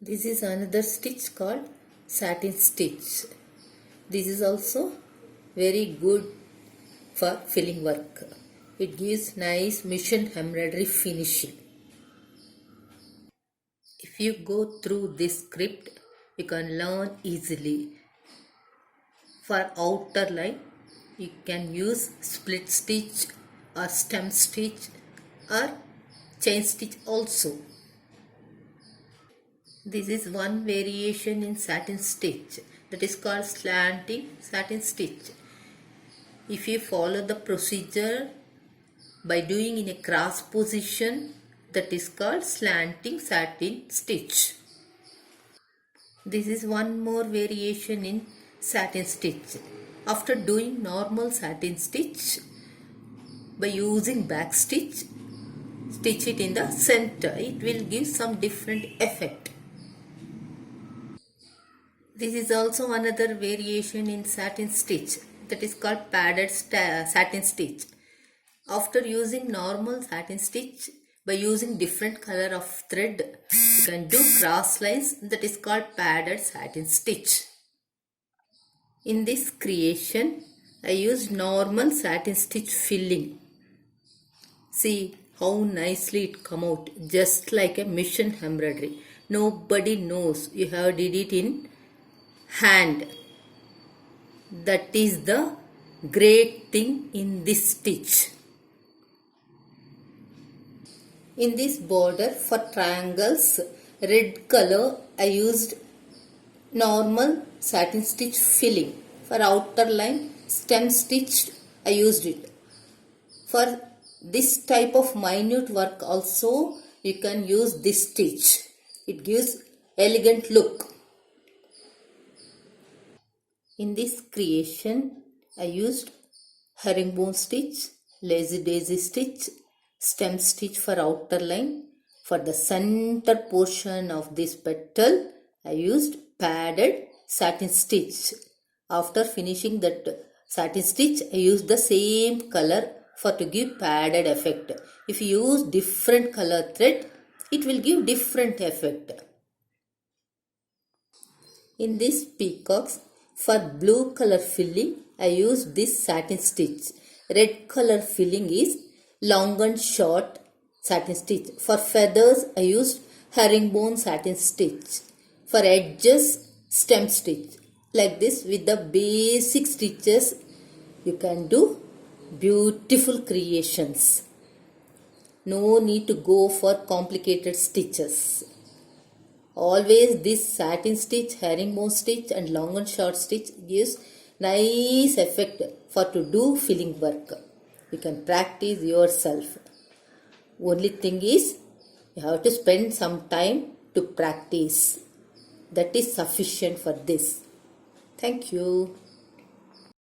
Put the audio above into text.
This is another stitch called satin stitch. This is also very good for filling work. It gives nice machine embroidery finishing. If you go through this script, you can learn easily. For outer line, you can use split stitch or stem stitch or chain stitch also. This is one variation in satin stitch, that is called slanting satin stitch. If you follow the procedure by doing in a cross position, that is called slanting satin stitch. This is one more variation in satin stitch. After doing normal satin stitch, by using back stitch, stitch it in the center. It will give some different effect. This is also another variation in satin stitch, that is called padded satin stitch. After using normal satin stitch, by using different color of thread, you can do cross lines, that is called padded satin stitch. In this creation, I used normal satin stitch filling. See how nicely it come out, just like a machine embroidery. Nobody knows you have did it in hand. That is the great thing in this stitch. In this border for triangles, red color, I used normal satin stitch filling. For outer line, stem stitch, I used it. For this type of minute work also, you can use this stitch. It gives elegant look. In this creation, I used herringbone stitch, lazy daisy stitch, stem stitch for outer line. For the center portion of this petal, I used padded satin stitch. After finishing that satin stitch, I used the same color to give padded effect. If you use different color thread, it will give different effect. In this peacocks, for blue color filling, I used this satin stitch. Red color filling is long and short satin stitch. For feathers, I used herringbone satin stitch. For edges, stem stitch. Like this, with the basic stitches, you can do beautiful creations. No need to go for complicated stitches. Always this satin stitch, herringbone stitch and long and short stitch gives nice effect for to do filling work. You can practice yourself. Only thing is, you have to spend some time to practice. That is sufficient for this. Thank you.